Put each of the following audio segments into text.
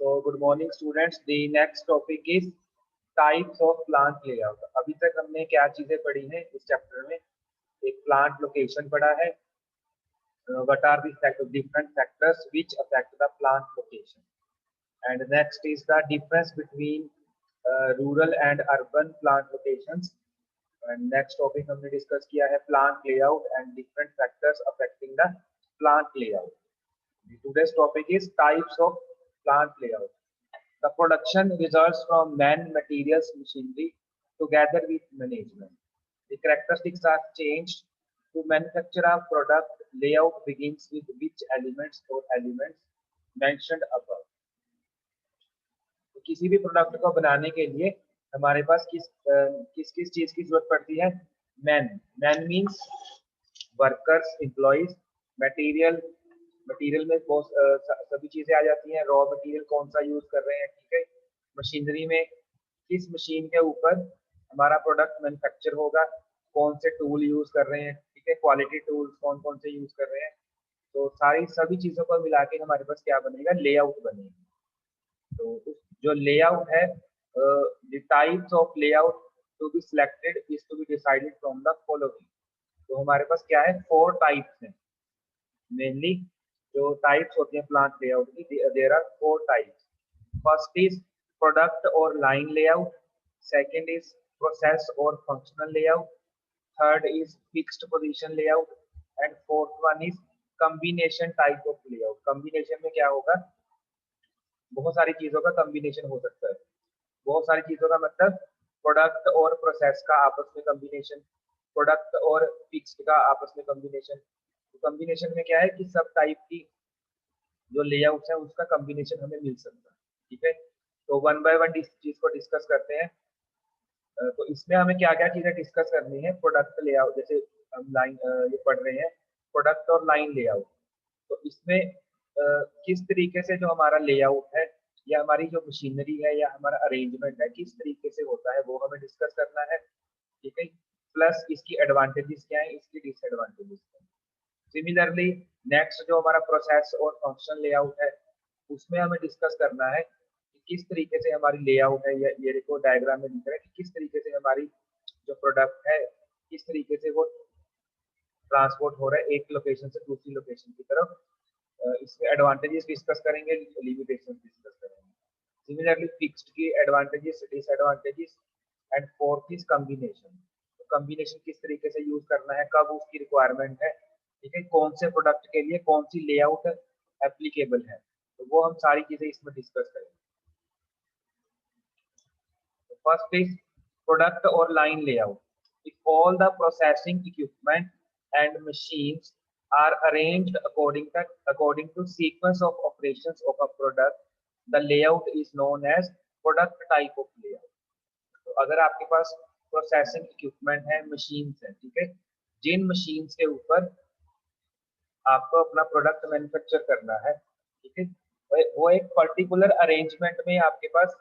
So good morning students. The next topic is types of plant layout. अभी तक हमने क्या चीजें पढ़ी हैं इस चैप्टर में? एक प्लांट लोकेशन पढ़ा है. What are the different factors which affect the plant location? And next is the difference between rural and urban plant locations. And next topic हमने discuss किया है plant layout and different factors affecting the plant layout. Today's topic is types of plant layout. The production results from man, materials, machinery together with management. The characteristics are changed. To manufacture a product, layout begins with which elements or elements mentioned above. तो किसी भी product को बनाने के लिए हमारे पास किस चीज की जरूरत पड़ती है? Man means workers, employees. Material में सभी चीजें आ जाती हैं. रॉ मटेरियल कौन सा यूज कर रहे हैं, ठीक है. मशीनरी में किस मशीन के ऊपर हमारा प्रोडक्ट मैन्युफैक्चर होगा, कौन से टूल यूज कर रहे हैं, ठीक है. क्वालिटी टूल्स कौन कौन से यूज कर रहे हैं. तो सभी चीजों को मिला के हमारे पास क्या बनेगा? लेआउट बनेगा. तो जो लेआउट है, the types of layout to be selected is to be decided from the following. तो हमारे पास क्या है? 4 टाइप्स हैं मेनली. जो टाइप्स होती हैं प्लांट लेआउट की, there are 4 types. First is product और line layout. Second is process और functional layout. Third is fixed position layout. And fourth one is combination type of layout. Combination में क्या होगा? बहुत सारी चीजों का कॉम्बिनेशन हो सकता है. बहुत सारी चीजों का मतलब प्रोडक्ट और प्रोसेस का आपस में कॉम्बिनेशन, प्रोडक्ट और फिक्स्ड का आपस में कॉम्बिनेशन. कॉम्बिनेशन में क्या है कि सब टाइप की जो लेआउट्स है उसका कॉम्बिनेशन हमें मिल सकता है, ठीक है. तो वन बाय वन इस चीज को डिस्कस करते हैं. तो इसमें हमें क्या क्या चीजें डिस्कस करनी है? प्रोडक्ट लेआउट, जैसे हम लाइन ये पढ़ रहे हैं प्रोडक्ट और लाइन लेआउट. तो इसमें किस तरीके से जो हमारा लेआउट है या हमारी जो मशीनरी है या हमारा अरेंजमेंट है किस तरीके से होता है वो हमें डिस्कस करना है, ठीक है. प्लस इसकी एडवांटेजेस क्या है, इसकी डिसएडवांटेजेस क्या है. सिमिलरली नेक्स्ट जो हमारा प्रोसेस और फंक्शन लेआउट है उसमें हमें डिस्कस करना है कि किस तरीके से हमारी लेआउट है. ये देखो डायग्राम में दिख रहा है कि किस तरीके से हमारी जो प्रोडक्ट है किस तरीके से वो ट्रांसपोर्ट हो रहा है एक लोकेशन से दूसरी लोकेशन की तरफ. इसमें एडवांटेजेस डिस्कस करेंगे, लिमिटेशंस डिस्कस करेंगे. सिमिलरली फिक्स्ड की advantages, disadvantages. And fourth is combination. Combination किस तरीके से यूज करना है, कब उसकी रिक्वायरमेंट है, ठीक है. कौन से प्रोडक्ट के लिए कौन सी लेआउट एप्लीकेबल है, तो वो हम सारी चीजें इसमें डिस्कस करेंगे. फर्स्ट इज प्रोडक्ट और line layout. If all the processing equipment and machines are arranged according to sequence of operations of a product, the layout is known as product type of layout. तो अगर आपके पास processing equipment है, machines है, ठीक है, जिन machines के ऊपर आपको अपना प्रोडक्ट मैन्युफैक्चर करना है, ठीक है, वो एक पर्टिकुलर अरेंजमेंट में आपके पास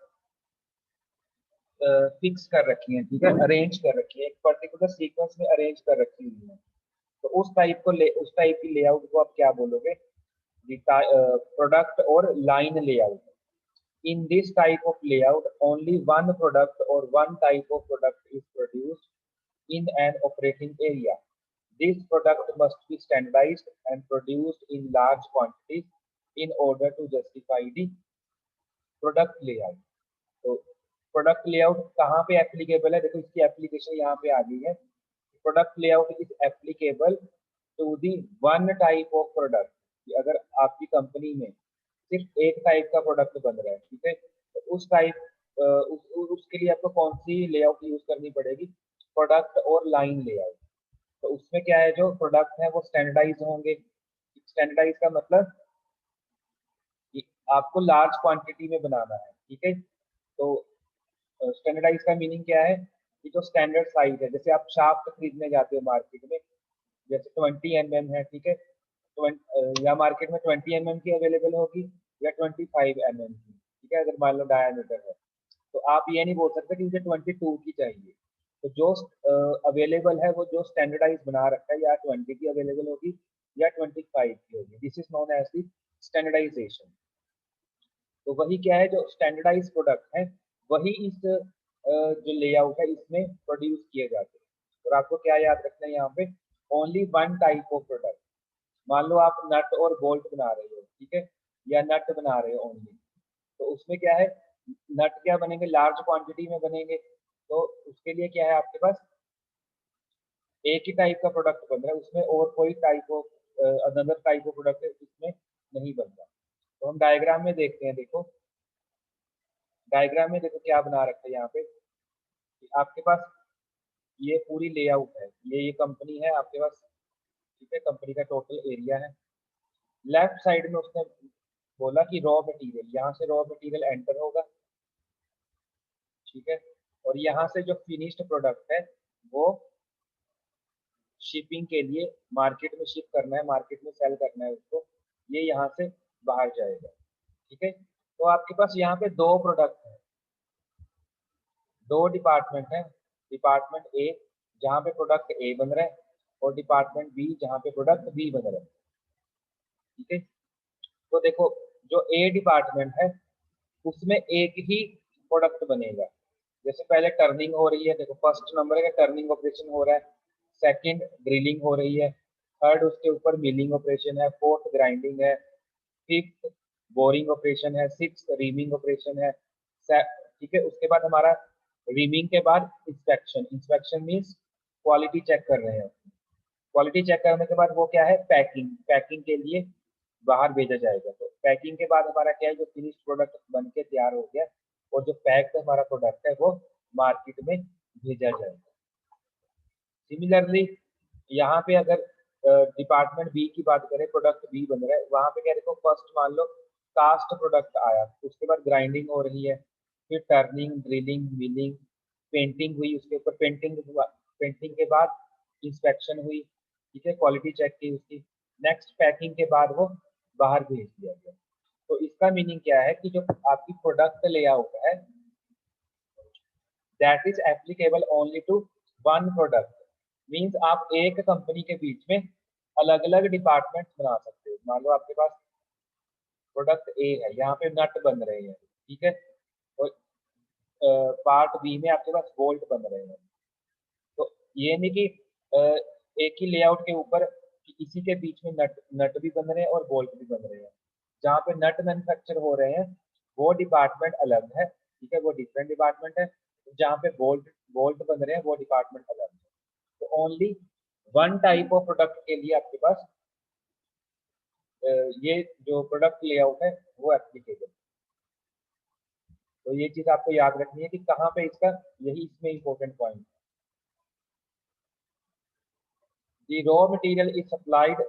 फिक्स कर रखी है, ठीक है, अरेंज कर रखी है, एक पर्टिकुलर सीक्वेंस में अरेंज कर रखी हुई है. तो उस टाइप की लेआउट को आप क्या बोलोगे? प्रोडक्ट और line layout. In this type of layout, only one product or one type of product is produced in an operating area. This product must be standardized and produced in large quantities in order to justify the product layout. तो product layout कहाँ पे applicable है? देखो इसकी application यहाँ पे आ गई है. Product layout is applicable to the one type of product. अगर आपकी कंपनी में सिर्फ एक टाइप का प्रोडक्ट बन रहा है, ठीक है, तो उस उसके लिए आपको कौन सी लेआउट यूज करनी पड़ेगी? प्रोडक्ट और लाइन लेआउट. तो उसमें क्या है, जो प्रोडक्ट है वो स्टैंडर्डाइज होंगे. स्टैंडर्डाइज का मतलब आपको लार्ज क्वांटिटी में बनाना है, ठीक है. तो स्टैंडर्डाइज का मीनिंग क्या है कि जो स्टैंडर्ड साइज है, जैसे आप शाफ्ट खरीदने जाते हो मार्केट में, जैसे 20 mm है, ठीक है, या मार्केट में 20 mm की अवेलेबल होगी या 25 mm की, ठीक है, अगर मान लो डायमीटर है. तो आप ये नहीं बोल सकते कि मुझे 22 की चाहिए. तो जो अवेलेबल है वो जो स्टैंडर्डाइज बना रखा है या 20 की अवेलेबल होगी या 25 की होगी. This is known as the standardization. तो वही क्या है, जो स्टैंडर्डाइज प्रोडक्ट है वही इस जो लेआउट है इसमें प्रोड्यूस किए जाते हैं। और आपको क्या याद रखना है यहाँ पे, only one type of product. मान लो आप नट और बोल्ट बना रहे हो, ठीक है, या नट बना रहे हो ओनली, तो उसमें क्या है, नट क्या बनेंगे, लार्ज क्वांटिटी में बनेंगे, तो उसके लिए क्या है आपके पास एक ही टाइप का प्रोडक्ट बन रहा है, उसमें और कोई type of another type of product उसमें नहीं बन रहा। तो हम डायग्राम में देखते हैं, देखो डायग्राम में देखो क्या बना रखा है यहाँ पे, कि आपके पास ये पूरी लेआउट है, ये कंपनी है आपके पास, ठीक है, कंपनी का टोटल एरिया है। लेफ्ट साइड में उसने बोला कि रॉ मटेरियल, यहाँ से रॉ मटेरियल एंटर होगा, ठीक है, और यहाँ से जो फिनिश्ड प्रोडक्ट है वो शिपिंग के लिए मार्केट में शिप करना है, मार्केट में सेल करना है उसको, ये यहाँ से बाहर जाएगा, ठीक है। तो आपके पास यहाँ पे दो प्रोडक्ट है, दो डिपार्टमेंट है, डिपार्टमेंट ए जहाँ पे प्रोडक्ट ए बन रहा है और डिपार्टमेंट बी जहाँ पे प्रोडक्ट बी बन रहा है, ठीक है। तो देखो जो ए डिपार्टमेंट है उसमें एक ही प्रोडक्ट बनेगा। जैसे पहले टर्निंग हो रही है, देखो फर्स्ट नंबर का टर्निंग ऑपरेशन हो रहा है, सेकंड ड्रिलिंग हो रही है, थर्ड उसके ऊपर मिलिंग ऑपरेशन है, फोर्थ ग्राइंडिंग है, फिफ्थ बोरिंग ऑपरेशन है, सिक्स रीमिंग ऑपरेशन है, ठीक है। उसके बाद हमारा रीमिंग के बाद inspection, inspection means quality check कर रहे हैं, क्वालिटी चेक करने के बाद वो क्या है, पैकिंग, पैकिंग के लिए बाहर भेजा जाएगा। तो पैकिंग के बाद हमारा क्या है, जो फिनिश प्रोडक्ट बन के तैयार हो गया और जो पैक्ड हमारा प्रोडक्ट है वो मार्केट में भेजा जाएगा। सिमिलरली यहाँ पे अगर डिपार्टमेंट बी की बात करें, प्रोडक्ट बी बन रहा है, वहां पे क्या देखो, फर्स्ट मान लो कास्ट प्रोडक्ट आया, उसके बाद ग्राइंडिंग हो रही है, फिर टर्निंग, ड्रिलिंग, मिलिंग, पेंटिंग हुई, उसके ऊपर पेंटिंग, पेंटिंग के बाद इंस्पेक्शन हुई, ठीक है, क्वालिटी चेक की उसकी, नेक्स्ट पैकिंग के बाद वो बाहर भेज दिया गया। तो इसका मीनिंग क्या है कि जो आपकी प्रोडक्ट लेआउट है that is applicable only to one product, means आप एक कंपनी के बीच में अलग अलग डिपार्टमेंट बना सकते हो। मान लो आपके पास प्रोडक्ट ए है, यहाँ पे नट बन रहे हैं, ठीक है, और पार्ट बी में आपके पास बोल्ट बन रहे हैं। तो ये नहीं कि अ, एक ही लेआउट के ऊपर इसी के बीच में नट नट भी बन रहे हैं और बोल्ट भी बन रहे हैं। जहाँ पे नट मैन्युफैक्चर हो रहे हैं वो डिपार्टमेंट अलग है, ठीक है, वो डिफरेंट डिपार्टमेंट है। जहाँ पे बोल्ट बोल्ट बन रहे हैं वो डिपार्टमेंट अलग है। तो only one type of product के लिए आपके पास ये जो प्रोडक्ट लेआउट है वो एप्लीकेबल। तो ये चीज आपको याद रखनी है कि कहाँ पे इसका, यही इसमें इंपॉर्टेंट पॉइंट है। The raw material is supplied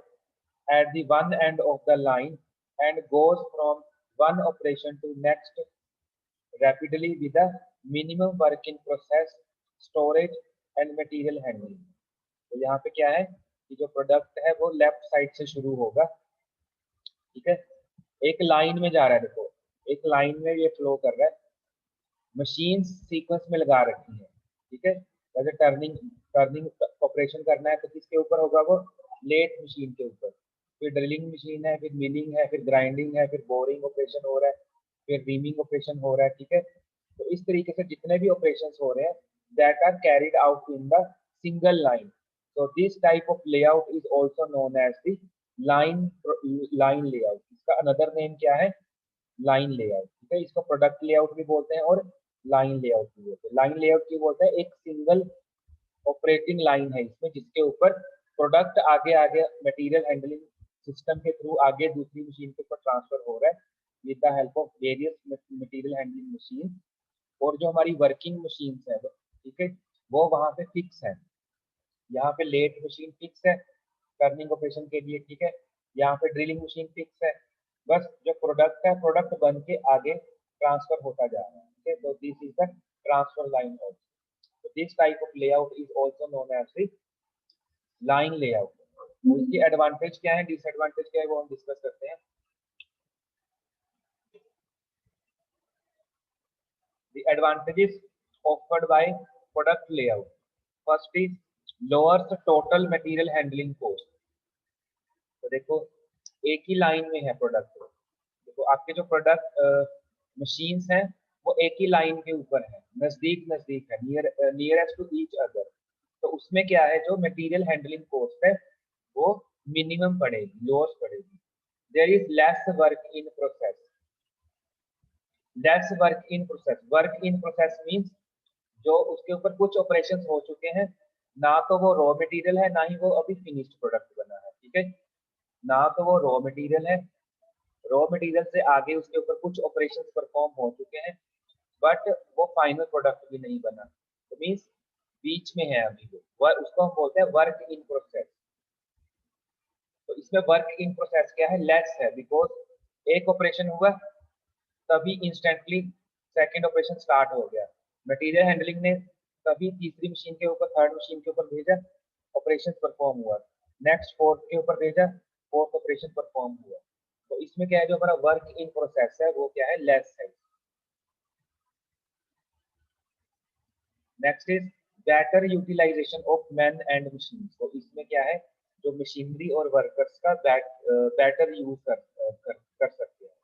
at the one end of the line and goes from one operation to next rapidly with a minimum work in process, storage and material handling। तो यहाँ पे क्या है कि जो product है वो left side से शुरू होगा, ठीक है, एक लाइन में जा रहा है, देखो एक लाइन में ये फ्लो कर रहा है, मशीन सीक्वेंस में लगा रखी है, ठीक है। जैसे टर्निंग टर्निंग ऑपरेशन करना है तो किसके ऊपर होगा, वो लेट मशीन के ऊपर, फिर ड्रिलिंग मशीन है, फिर मिलिंग है, फिर ग्राइंडिंग है, फिर बोरिंग ऑपरेशन हो रहा है, फिर रीमिंग ऑपरेशन हो रहा है, ठीक है। तो इस तरीके से जितने भी ऑपरेशन हो रहे हैं that are carried out in the single line. So this type of layout is also known as the line line layout। इसका another name क्या है, लाइन लेआउट, ठीक है। इसको प्रोडक्ट लेआउट भी बोलते हैं और लाइन लेआउट भी बोलते हैं। लाइन लेआउट की बोलते हैं एक सिंगल ऑपरेटिंग लाइन है इसमें, जिसके ऊपर प्रोडक्ट आगे आगे मटेरियल हैंडलिंग सिस्टम के थ्रू आगे दूसरी मशीन के ऊपर ट्रांसफर हो रहा है with the help of various material handling machine. और जो हमारी वर्किंग मशीन है, ठीक है, वो वहां पे फिक्स है। यहाँ पे लेट मशीन फिक्स है टर्निंग ऑपरेशन के लिए, ठीक है, यहाँ पे ड्रिलिंग मशीन फिक्स है। बस जो प्रोडक्ट है प्रोडक्ट बन के आगे ट्रांसफर होता जा रहा है, ठीक है। तो this is the transfer line also. तो this type of layout is also known as the line layout. तो इसकी एडवांटेज क्या है, डिसएडवांटेज क्या है, वो हम डिस्कस करते हैं। The advantages offered by product layout. First is lowers the total material handling cost। तो देखो एक ही लाइन में है प्रोडक्ट, देखो आपके जो प्रोडक्ट मशीन्स हैं वो एक ही लाइन के ऊपर है, नजदीक नजदीक है, नियरेस्ट टू ईच अदर, तो उसमें क्या है, जो मटेरियल हैंडलिंग कॉस्ट है वो मिनिमम पड़ेगी, लोअर्स पड़ेगी। There is less work in process, less work in process, work in process means जो उसके ऊपर कुछ ऑपरेशंस हो चुके हैं, ना तो वो रॉ मटेरियल है ना ही वो अभी फिनिश्ड प्रोडक्ट बना है, ठीक है, ना तो वो रॉ मटेरियल है, रॉ मटेरियल से आगे उसके ऊपर कुछ ऑपरेशंस परफॉर्म हो चुके हैं, बट वो फाइनल प्रोडक्ट भी नहीं बना, तो मीन्स बीच में है अभी वो उसको हम बोलते हैं वर्क इन प्रोसेस। तो इसमें वर्क इन प्रोसेस क्या है, लेस है, बिकॉज एक ऑपरेशन हुआ तभी इंस्टेंटली सेकंड ऑपरेशन स्टार्ट हो गया, मटेरियल हैंडलिंग ने तभी तीसरी मशीन के ऊपर थर्ड मशीन के ऊपर भेजा, ऑपरेशन परफॉर्म हुआ, नेक्स्ट फोर्थ के ऊपर भेजा, फोर्थ ऑपरेशन परफॉर्म हुआ, तो इसमें क्या है, जो हमारा वर्क इन प्रोसेस है वो क्या है, लेस है। Next is better utilization of man and machine, तो इसमें क्या है, जो मशीनरी और वर्कर्स का बेटर यूज कर सकते हैं।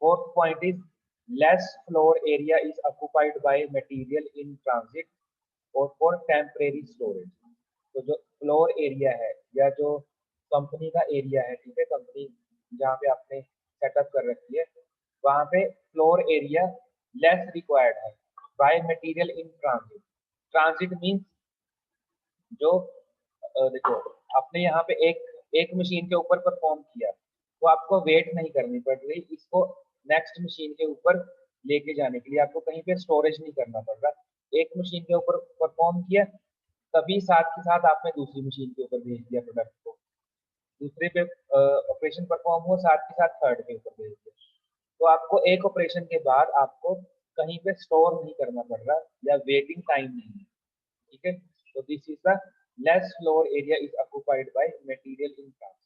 Fourth point is less floor area is occupied by material in transit और फॉर टेम्परेरी स्टोरेज, तो जो फ्लोर एरिया है या जो कंपनी का एरिया है, ठीक है, कंपनी जहाँ पे आपने सेटअप कर रखी है वहाँ पे फ्लोर एरिया लेस रिक्वायर्ड है by material in transit. Transit means जो देखो आपने यहाँ पे एक एक मशीन के ऊपर परफॉर्म किया तो आपको वेट नहीं करनी पड़ रही, इसको नेक्स्ट मशीन के ऊपर लेके जाने के लिए आपको कहीं पे स्टोरेज नहीं करना पड़ रहा, एक मशीन के ऊपर परफॉर्म किया तभी साथ के साथ आपने दूसरी मशीन के ऊपर भेज दिया प्रोडक्ट को, दूसरे पे ऑपरेशन परफॉर्म हुआ साथ के साथ थर्ड के ऊपर भेज दिया, तो आपको एक ऑपरेशन के बाद आपको कहीं पे स्टोर नहीं करना पड़ रहा या वेटिंग टाइम नहीं है, ठीक है, तो this is the less floor area is occupied by material in transfer.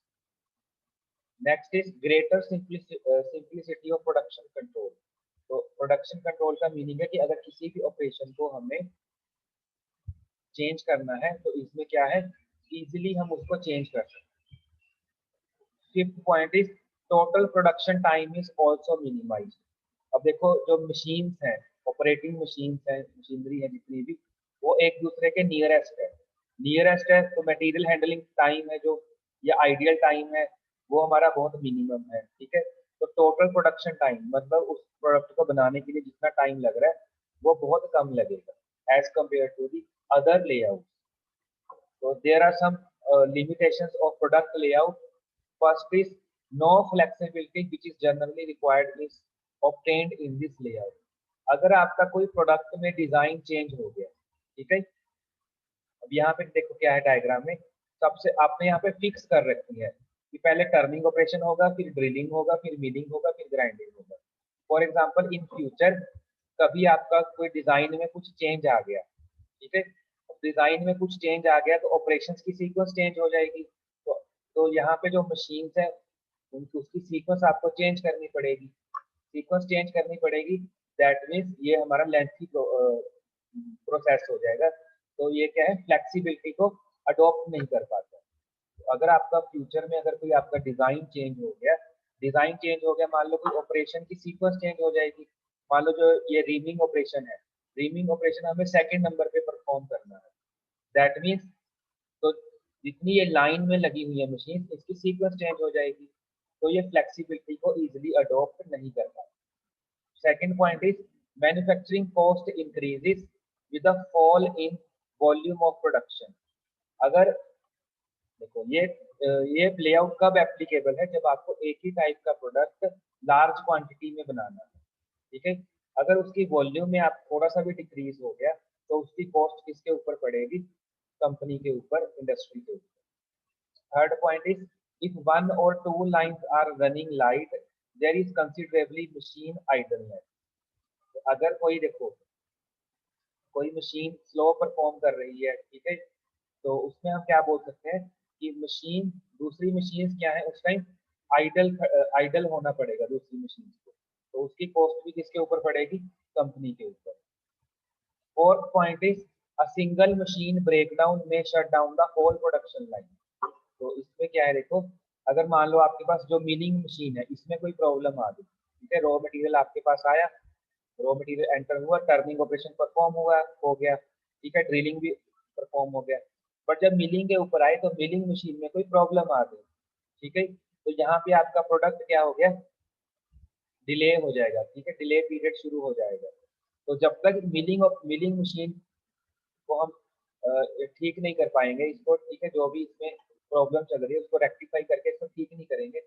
Next is greater simplicity of production control, तो प्रोडक्शन कंट्रोल का मीनिंग है कि अगर किसी भी ऑपरेशन को हमें चेंज करना है तो इसमें क्या है, इजीली हम उसको चेंज कर सकते हैं। Fifth point is total production time is also minimised, अब देखो जो मशीन्स हैं, ऑपरेटिंग मशीन्स हैं, मशीनरी है जितनी भी, वो एक दूसरे के नियरेस्ट है, नियरेस्ट है, तो मटेरियल हैंडलिंग टाइम है जो या आइडियल टाइम है वो हमारा बहुत मिनिमम है, ठीक है, तो टोटल प्रोडक्शन टाइम मतलब उस प्रोडक्ट को बनाने के लिए जितना टाइम लग रहा है वो बहुत कम लगेगा as compare to the other layout. So there are some limitations of product layout. First is no flexibility which is generally required is obtained in this layout. अगर आपका कोई प्रोडक्ट में डिजाइन चेंज हो गया, ठीक है, अब यहाँ पे देखो क्या है डायग्राम में, सबसे आपने यहाँ पे फिक्स कर रखी है कि पहले टर्निंग ऑपरेशन होगा, फिर ड्रिलिंग होगा, फिर मिलिंग होगा, फिर ग्राइंडिंग होगा। फॉर एग्जांपल इन फ्यूचर कभी आपका कोई डिजाइन में कुछ चेंज आ गया, ठीक है, डिजाइन में कुछ चेंज आ गया तो ऑपरेशंस की सीक्वेंस चेंज हो जाएगी, तो यहाँ पे जो मशीन्स है उनकी उसकी सीक्वेंस आपको चेंज करनी पड़ेगी, सीक्वेंस चेंज करनी पड़ेगी, दैट मीन्स ये हमारा लेंथी प्रोसेस हो जाएगा, तो ये क्या है, फ्लेक्सिबिलिटी को अडॉप्ट नहीं कर पाता। तो अगर आपका फ्यूचर में अगर कोई आपका डिजाइन चेंज हो गया, डिजाइन चेंज हो गया, मान लो कोई ऑपरेशन की सीक्वेंस चेंज हो जाएगी, मान लो जो ये रीमिंग ऑपरेशन है, रीमिंग ऑपरेशन हमें सेकंड नंबर पे परफॉर्म करना है, दैट मीन्स तो जितनी ये लाइन में लगी हुई है मशीन इसकी सीक्वेंस चेंज हो जाएगी, तो ये फ्लेक्सिबिलिटी को इजीली अडॉप्ट नहीं कर पाता। Second point is manufacturing cost increases with the fall in volume of production. अगर देखो ये लेआउट कब एप्लीकेबल है, जब आपको एक ही टाइप का प्रोडक्ट लार्ज क्वांटिटी में बनाना है, ठीक है, अगर उसकी वॉल्यूम में आप थोड़ा सा भी डिक्रीज हो गया तो उसकी कॉस्ट किसके ऊपर पड़ेगी, कंपनी के ऊपर, इंडस्ट्री के ऊपर। Third point is if one और two lines are running light there is considerably machine idleness, अगर कोई देखो कोई मशीन स्लो परफॉर्म कर रही है, ठीक है, तो उसमें हम क्या बोल सकते हैं कि मशीन, दूसरी मशीन क्या है उस टाइम आइडल, आइडल होना पड़ेगा दूसरी मशीन को, तो उसकी कॉस्ट भी किसके ऊपर पड़ेगी, कंपनी के ऊपर। Fourth point is a single machine breakdown में shut down the whole production line, तो इसमें क्या है देखो, अगर मान लो आपके पास जो मिलिंग मशीन है इसमें कोई प्रॉब्लम आ गई, ठीक है, रॉ मटेरियल आपके पास आया, रॉ मटेरियल एंटर हुआ, टर्निंग ऑपरेशन परफॉर्म हुआ हो गया, ठीक है, ड्रिलिंग भी परफॉर्म हो गया। बट जब मिलिंग के ऊपर आए तो मिलिंग मशीन में कोई प्रॉब्लम आ गई, ठीक है, तो यहाँ पे आपका प्रोडक्ट क्या हो गया, डिले हो जाएगा, ठीक है, डिले पीरियड शुरू हो जाएगा। तो जब तक मिलिंग मशीन को हम ठीक नहीं कर पाएंगे इसको, ठीक है, जो भी इसमें प्रॉब्लम चल रही है उसको रेक्टिफाई करके इसको ठीक नहीं करेंगे,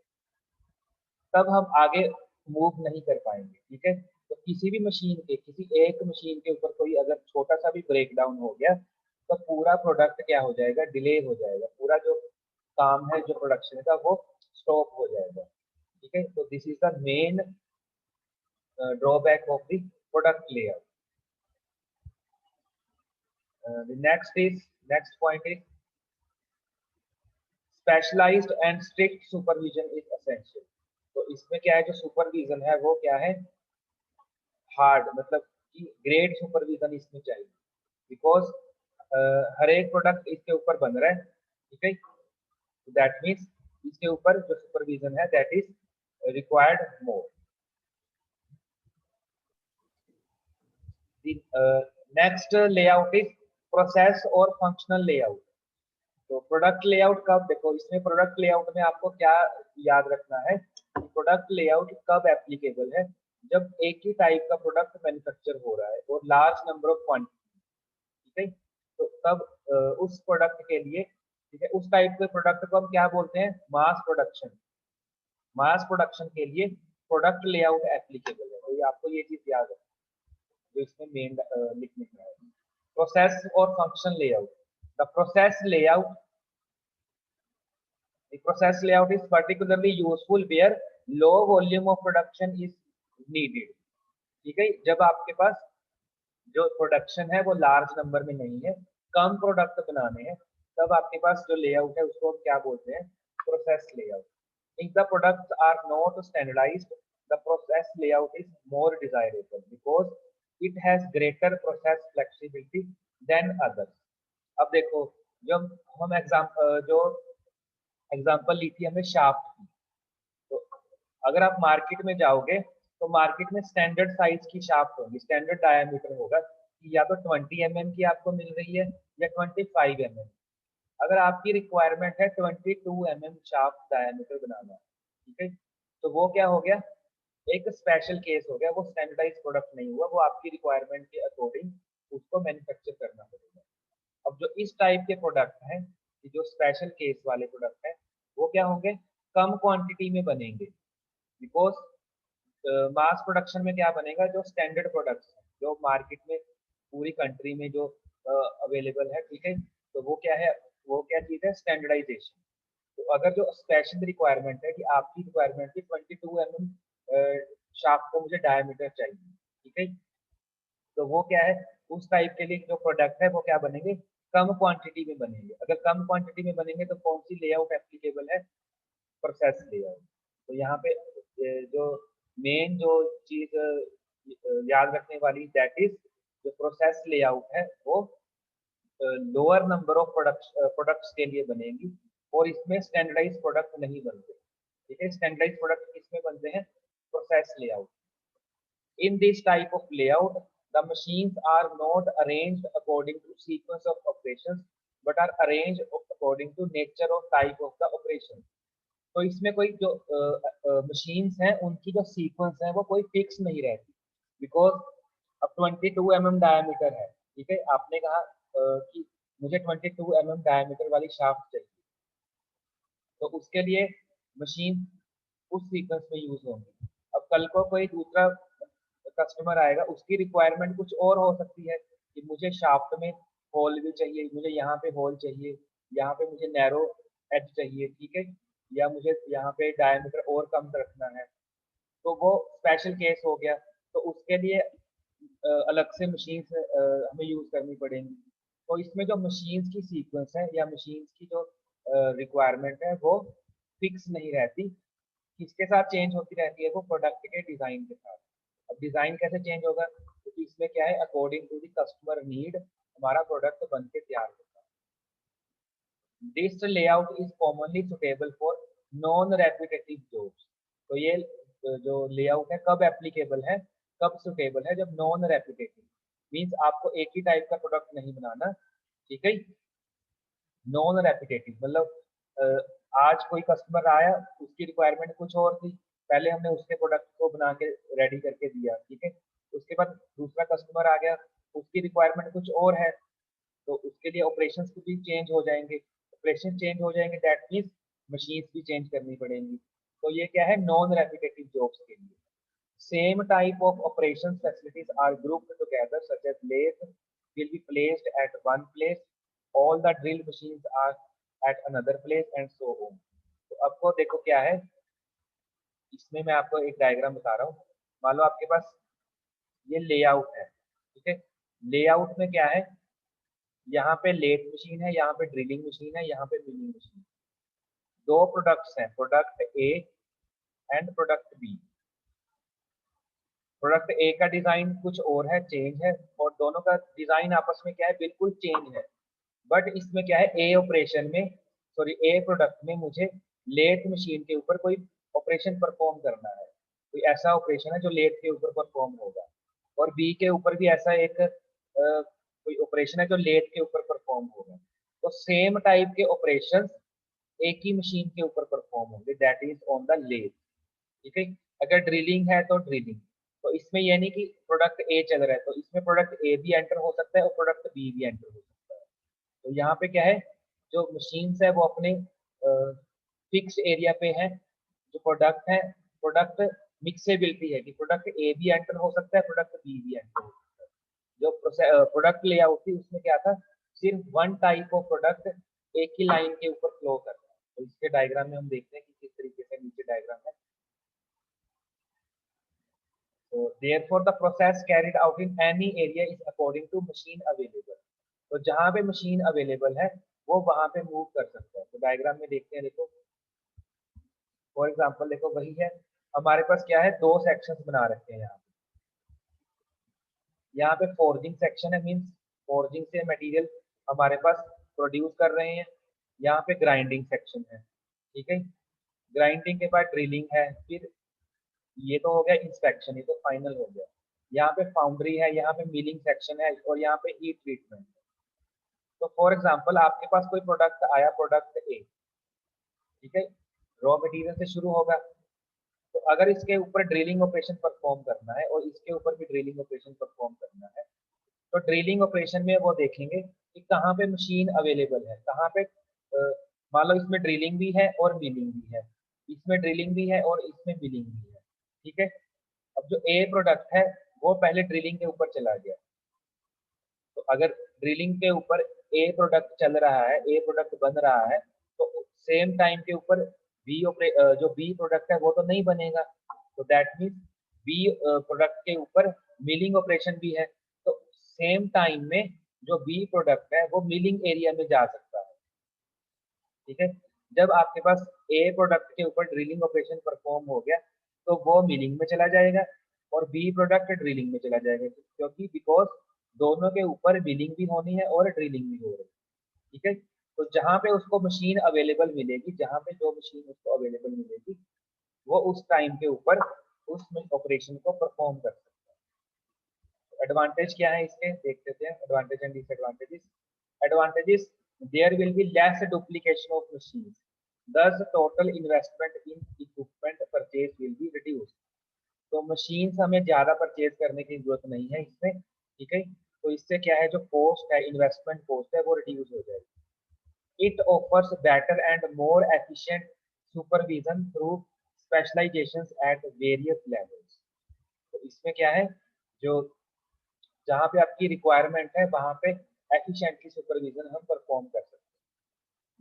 तब हम आगे मूव नहीं कर पाएंगे, ठीक है। तो किसी भी मशीन के, किसी एक मशीन के ऊपर कोई अगर छोटा सा भी ब्रेक डाउन हो गया तो पूरा प्रोडक्ट क्या हो जाएगा, डिले हो जाएगा, पूरा जो काम है जो प्रोडक्शन का वो स्टॉप हो जाएगा, ठीक है। तो this is the main drawback of the product layout. The next point is specialized and strict supervision is essential। तो इसमें क्या है, जो सुपरविजन है वो क्या है, हार्ड, मतलब कि ग्रेट सुपरविजन इसमें चाहिए, बिकॉज हर एक प्रोडक्ट इसके ऊपर बन रहा है, ठीक है, दैट मीन्स इसके ऊपर जो सुपरविजन है that is required more. Next layout is process और फंक्शनल लेआउट। तो प्रोडक्ट लेआउट कब, देखो इसमें प्रोडक्ट लेआउट में आपको क्या याद रखना है कि प्रोडक्ट लेआउट कब एप्लीकेबल है, जब एक ही टाइप का प्रोडक्ट मैन्युफैक्चर हो रहा है और लार्ज नंबर ऑफ क्वांटिटी, ठीक है, तो तब उस प्रोडक्ट के लिए, ठीक है, उस टाइप के प्रोडक्ट को हम क्या बोलते हैं, मास प्रोडक्शन। मास प्रोडक्शन के लिए प्रोडक्ट लेआउट एप्लीकेबल है, तो ये आपको ये चीज याद है जो इसमें मेन लिखने का है। प्रोसेस और function layout, the process layout, the process layout is particularly useful where low volume of production is needed, ठीक है, जब आपके पास जो प्रोडक्शन है वो लार्ज नंबर में नहीं है, कम प्रोडक्ट बनाने हैं, तब आपके पास जो लेआउट है उसको हम क्या बोलते हैं, process layout. if the products are not standardized, the process layout is more desirable because it has greater process flexibility than others। अब देखो, जब हम जो एग्जांपल ली थी हमने शाफ्ट की, तो अगर आप मार्केट में जाओगे तो मार्केट में स्टैंडर्ड साइज की शाफ्ट होगी, स्टैंडर्ड डायमीटर होगा कि या तो 20 mm की आपको मिल रही है या 25 mm। अगर आपकी रिक्वायरमेंट है 22 mm शाफ्ट डायमीटर बनाना, ठीक है, तो वो क्या हो गया, एक स्पेशल केस हो गया, वो स्टैंडर्डाइज प्रोडक्ट नहीं हुआ, वो आपकी रिक्वायरमेंट के अकॉर्डिंग उसको मैन्युफैक्चर करना पड़ेगा। अब जो इस टाइप के प्रोडक्ट हैं, जो स्पेशल केस वाले प्रोडक्ट हैं, वो क्या होंगे, कम क्वांटिटी में बनेंगे, बिकॉज मास प्रोडक्शन में क्या बनेगा, जो स्टैंडर्ड प्रोडक्ट्स हैं जो मार्केट में पूरी कंट्री में जो अवेलेबल है, ठीक है, तो वो क्या है, वो क्या चीज़ है, स्टैंडर्डाइजेशन। तो अगर जो स्पेशल रिक्वायरमेंट है कि आपकी रिक्वायरमेंट की 22 mm शाफ्ट को मुझे डायमीटर चाहिए, ठीक है, तो वो क्या है, उस टाइप के लिए जो प्रोडक्ट है वो क्या बनेंगे, कम क्वांटिटी में बनेंगे। अगर कम क्वांटिटी में बनेंगे तो कौन सी लेआउट एप्लीकेबल है, प्रोसेस लेआउट। तो यहाँ पे जो मेन जो चीज याद रखने वाली दैट इज, जो प्रोसेस लेआउट है वो लोअर नंबर ऑफ प्रोडक्ट्स के लिए बनेगी और इसमें स्टैंडर्डाइज प्रोडक्ट नहीं बनते, ठीक है, स्टैंडर्डाइज प्रोडक्ट किसमें बनते हैं, process layout. In this type of layout, the machines are not arranged according to sequence of operations, but are arranged according to nature or type of the operation। तो इसमें कोई जो मशीन्स हैं उनकी जो सीक्वेंस है वो कोई फिक्स नहीं रहती, बिकॉज अब 22 mm डायमीटर है, ठीक है, आपने कहा कि मुझे 22 mm डायमीटर वाली शाफ्ट चाहिए, तो उसके लिए मशीन उस सीक्वेंस में यूज होंगी। अब कल को कोई दूसरा कस्टमर आएगा, उसकी रिक्वायरमेंट कुछ और हो सकती है कि मुझे शाफ्ट में होल भी चाहिए, मुझे यहाँ पे होल चाहिए, यहाँ पे मुझे नैरो एज चाहिए, ठीक है, या मुझे यहाँ पे डायमीटर और कम रखना है, तो वो स्पेशल केस हो गया। तो उसके लिए अलग से मशीन हमें यूज करनी पड़ेंगी। तो इसमें जो मशीन्स की सीक्वेंस है या मशीन्स की जो रिक्वायरमेंट है वो फिक्स नहीं रहती, किसके साथ चेंज होती रहती है, वो प्रोडक्ट के डिजाइन के साथ। अब डिजाइन कैसे चेंज होगा, क्योंकि इसमें क्या है, according to the customer need हमारा प्रोडक्ट बन के तैयार होता है। This layout is commonly suitable for non repetitive jobs. तो ये जो लेआउट है कब एप्लीकेबल है, कब सुटेबल है, जब नॉन रेपिटेटिव मीन्स आपको एक ही टाइप का प्रोडक्ट नहीं बनाना, ठीक है। नॉन रेपिटेटिव मतलब आज कोई कस्टमर आया, उसकी रिक्वायरमेंट कुछ और थी, पहले हमने उसके प्रोडक्ट को बना के रेडी करके दिया, ठीक है। उसके बाद दूसरा कस्टमर आ गया, उसकी रिक्वायरमेंट कुछ और है, तो उसके लिए ऑपरेशंस भी चेंज हो जाएंगे, ऑपरेशन चेंज हो जाएंगे, दैट मीन्स मशीन्स भी चेंज करनी पड़ेंगी। तो ये क्या है, नॉन रेपिटेटिव जॉब्स के लिए। Same type of operation facilities are grouped together such as lathe will be placed at one place, all the drill machines are at another place and so on। तो आपको देखो क्या है, इसमें मैं आपको एक डायग्राम बता रहा हूँ। मान लो आपके पास ये लेआउट है, ठीक है। लेआउट में क्या है, यहाँ पे लेथ मशीन है, यहाँ पे ड्रिलिंग मशीन है, यहाँ पे मिलिंग मशीन। दो प्रोडक्ट्स हैं, product a and product b. Product a का डिजाइन कुछ और है, चेंज है, और दोनों का डिजाइन आपस में क्या है, बिल्कुल चेंज है। बट इसमें क्या है, ए ऑपरेशन में, सॉरी ए प्रोडक्ट में मुझे लेथ मशीन के ऊपर कोई ऑपरेशन परफॉर्म करना है, कोई ऐसा ऑपरेशन है जो लेथ के ऊपर परफॉर्म होगा। और बी के ऊपर भी ऐसा एक कोई ऑपरेशन है जो लेथ के ऊपर परफॉर्म होगा। तो सेम टाइप के ऑपरेशन एक ही मशीन के ऊपर परफॉर्म होंगे, that is on the lathe, ठीक है। अगर ड्रिलिंग है तो ड्रिलिंग, तो इसमें ये नहीं कि प्रोडक्ट ए चल रहा है तो इसमें प्रोडक्ट ए भी एंटर हो सकता है और प्रोडक्ट बी भी एंटर हो सकता है। तो यहाँ पे क्या है, जो मशीन्स है वो अपने फिक्स एरिया पे है। जो प्रोडक्ट है, प्रोडक्ट मिक्सेबिलिटी है कि प्रोडक्ट ए भी एंटर हो सकता है, प्रोडक्ट बी भी एंटर हो सकता है। जो प्रोडक्ट लेआउट थी उसमें क्या था, सिर्फ वन टाइप ऑफ प्रोडक्ट एक ही लाइन के ऊपर फ्लो कर रहा है। तो इसके डायग्राम में हम देखते हैं कि किस तरीके से नीचे डायग्राम है। So therefore the process carried out in any area is according to machine available। तो जहाँ पे मशीन अवेलेबल है वो वहां पे मूव कर सकता है। तो डायग्राम में देखते हैं, देखो फॉर एग्जांपल देखो वही है, हमारे पास क्या है, दो सेक्शंस बना रखे हैं यहाँ पे। यहाँ पे फोर्जिंग सेक्शन है, मींस फोर्जिंग से मटेरियल हमारे पास प्रोड्यूस कर रहे हैं। यहाँ पे ग्राइंडिंग सेक्शन है, ठीक है। ग्राइंडिंग के बाद ड्रिलिंग है, फिर ये तो हो गया इंस्पेक्शन, ये तो फाइनल हो गया। यहाँ पे फाउंड्री है, यहाँ पे मिलिंग सेक्शन है, और यहाँ पे हीट ट्रीटमेंट है। तो फॉर एग्जांपल आपके पास कोई प्रोडक्ट आया, प्रोडक्ट ए, ठीक है, रॉ मटेरियल से शुरू होगा। तो अगर इसके ऊपर ड्रिलिंग ऑपरेशन परफॉर्म करना है और इसके ऊपर भी ड्रिलिंग ऑपरेशन परफॉर्म करना है, तो ड्रिलिंग ऑपरेशन में वो देखेंगे कि कहाँ पे मशीन अवेलेबल है, कहाँ पे मान लो इसमें ड्रिलिंग भी है और मिलिंग भी है, इसमें ड्रिलिंग भी है और इसमें मिलिंग भी है, ठीक है। अब जो ए प्रोडक्ट है वो पहले ड्रिलिंग के ऊपर चला गया। तो अगर ड्रिलिंग के ऊपर ए प्रोडक्ट चल रहा है, ए प्रोडक्ट बन रहा है, तो सेम टाइम के ऊपर जो बी प्रोडक्ट है वो तो नहीं बनेगा। तो दैट मीन्स बी प्रोडक्ट के ऊपर मिलिंग ऑपरेशन भी है, तो सेम टाइम में जो बी प्रोडक्ट है वो मिलिंग एरिया में जा सकता है, ठीक है। जब आपके पास ए प्रोडक्ट के ऊपर ड्रिलिंग ऑपरेशन परफॉर्म हो गया तो वो मिलिंग में चला जाएगा और बी प्रोडक्ट ड्रिलिंग में चला जाएगा, क्योंकि बिकॉज दोनों के ऊपर मिलिंग भी होनी है और ड्रिलिंग भी हो रही है, ठीक है। तो जहाँ पे उसको मशीन अवेलेबल मिलेगी, जहाँ पे जो मशीन उसको अवेलेबल मिलेगी, वो उस टाइम के ऊपर उस ऑपरेशन को परफॉर्म कर सकता है। एडवांटेज क्या है इसके, देख लेते हैं advantage and disadvantages. Advantages, there will be less duplication of machines, thus total investment in equipment purchase will be reduced। तो मशीन्स हमें ज्यादा परचेज करने की जरूरत नहीं है इसमें, ठीक है। तो इससे क्या है, जो कॉस्ट है, इन्वेस्टमेंट कॉस्ट है, वो रिड्यूस हो जाएगी। It offers better and more efficient supervision through specialisations at various levels. तो इसमें क्या है, जो जहाँ पे आपकी रिक्वायरमेंट है वहाँ पे एफिशिएंटली सुपरविजन हम परफॉर्म कर सकते हैं।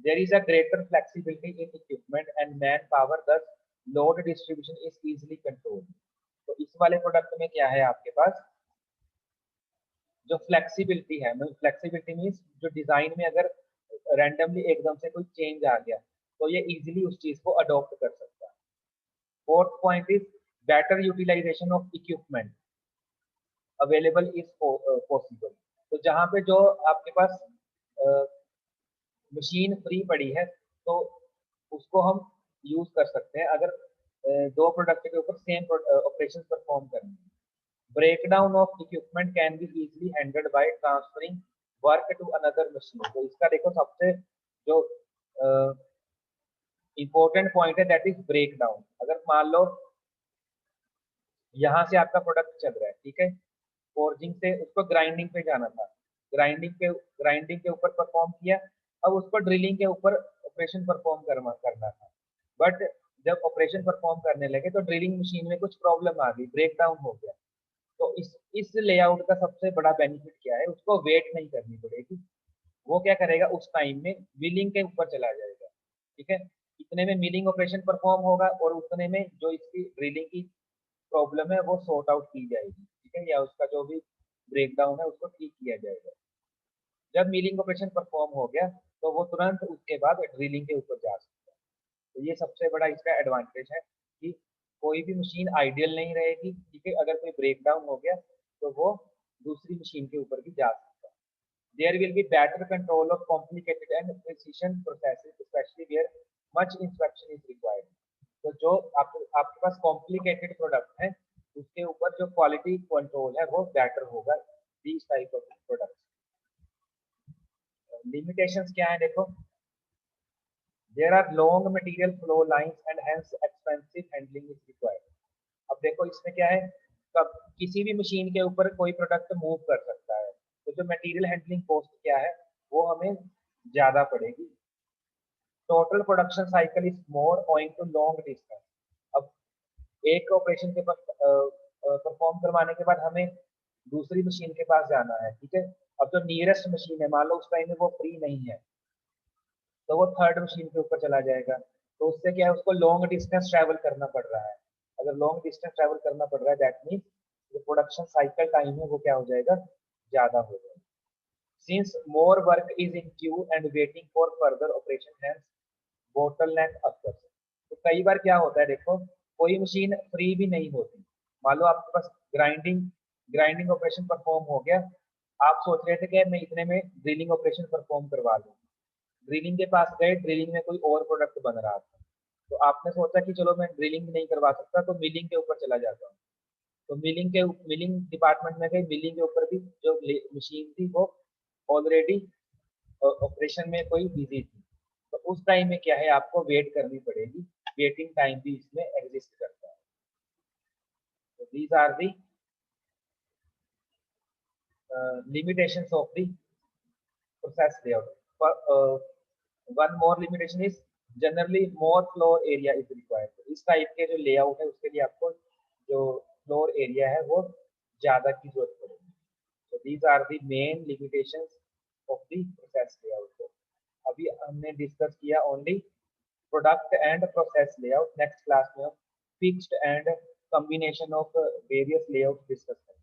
There is a greater flexibility in equipment and manpower, thus load distribution is easily controlled. तो इस वाले प्रोडक्ट में क्या है, आपके पास जो फ्लेक्सिबिलिटी है, फ्लेक्सिबिलिटी मीन्स जो डिजाइन में अगर रैंडमली एकदम से कोई चेंज आ गया तो ये इजीली उस चीज को अडॉप्ट कर सकता है। Fourth point is better utilization of equipment available is possible. तो जहाँ पे जो आपके पास मशीन फ्री पड़ी है तो उसको हम यूज कर सकते हैं। अगर दो प्रोडक्ट के ऊपर सेम ऑपरेशन परफॉर्म करने हैं। Breakdown of equipment can be easily handled by transferring work to another machine. तो इसका देखो सबसे जो इंपॉर्टेंट पॉइंट है दैट इज ब्रेकडाउन। अगर मान लो यहाँ से आपका प्रोडक्ट चल रहा है, ठीक है, फोर्जिंग से उसको ग्राइंडिंग पे जाना था, ग्राइंडिंग के ऊपर परफॉर्म किया, अब उसको ड्रिलिंग के ऊपर ऑपरेशन परफॉर्म करना था। बट जब ऑपरेशन परफॉर्म करने लगे तो ड्रिलिंग मशीन में कुछ प्रॉब्लम आ गई, ब्रेक डाउन हो गया। तो इस लेआउट का सबसे बड़ा बेनिफिट क्या है, उसको वेट नहीं करनी पड़ेगी। वो क्या करेगा, उस टाइम में मिलिंग के ऊपर चला जाएगा, ठीक है। इतने में मिलिंग ऑपरेशन परफॉर्म होगा और उतने में जो इसकी ड्रिलिंग की प्रॉब्लम है वो सॉर्ट आउट की जाएगी, ठीक है, या उसका जो भी ब्रेकडाउन है उसको ठीक किया जाएगा। जब मिलिंग ऑपरेशन परफॉर्म हो गया तो वो तुरंत उसके बाद ड्रिलिंग के ऊपर जा सकता है। तो ये सबसे बड़ा इसका एडवांटेज है कि कोई भी मशीन आइडियल नहीं रहेगी, ठीक है। अगर कोई ब्रेकडाउन हो गया तो वो दूसरी मशीन के ऊपर भी जा सकता है। There will be better control of complicated and precision processes specially where much inspection is required. तो जो आपके पास कॉम्प्लिकेटेड प्रोडक्ट है उसके ऊपर जो क्वालिटी कंट्रोल है वो बेटर होगा these type of product. Limitations क्या है देखो, there are long material flow lines and hence expensive handling is required. अब देखो इसमें क्या है, कब किसी भी मशीन के ऊपर कोई प्रोडक्ट मूव कर सकता है, तो जो मटेरियल हैंडलिंग कॉस्ट क्या है वो हमें ज्यादा पड़ेगी। Total production cycle is more owing to long distance. अब एक ऑपरेशन के पास परफॉर्म करवाने के बाद हमें दूसरी मशीन के पास जाना है, ठीक है। अब जो नियरेस्ट मशीन है मान लो उस टाइम में वो फ्री नहीं है तो वो थर्ड मशीन के ऊपर चला जाएगा। तो उससे क्या है, उसको लॉन्ग डिस्टेंस ट्रैवल करना पड़ रहा है। अगर लॉन्ग डिस्टेंस ट्रैवल करना पड़ रहा है दैट मीन्स जो प्रोडक्शन साइकिल टाइम है वो क्या हो जाएगा, ज्यादा हो जाएगा। Since more work is in queue and waiting for further operation hence bottleneck अक्सर। तो कई बार क्या होता है देखो, कोई मशीन फ्री भी नहीं होती। मान लो आपके पास ग्राइंडिंग ग्राइंडिंग ऑपरेशन परफॉर्म हो गया, आप सोच रहे थे कि मैं इतने में ड्रिलिंग ऑपरेशन परफॉर्म करवा लूँ। ड्रिलिंग के पास गए, ड्रिलिंग में कोई और प्रोडक्ट बन रहा था, तो आपने सोचा कि चलो मैं ड्रिलिंग नहीं करवा सकता तो मिलिंग के ऊपर चला जाता हूँ। तो मिलिंग डिपार्टमेंट में गए, मिलिंग के ऊपर भी जो मशीन थी वो ऑलरेडी ऑपरेशन में कोई बिजी थी। तो उस टाइम में क्या है, आपको वेट करनी पड़ेगी। वेटिंग टाइम भी इसमें एग्जिस्ट करता है। तो these are the limitations of the process layout. One more limitation is generally more floor area is required. तो इस टाइप के जो लेआउट है उसके लिए आपको जो फ्लोर एरिया है वो ज्यादा की जरूरत पड़ेगी। तो these are the main limitations of the process layout. अभी हमने डिस्कस किया only product and process layout. Next class में हम fixed and combination of various layout discuss करेंगे।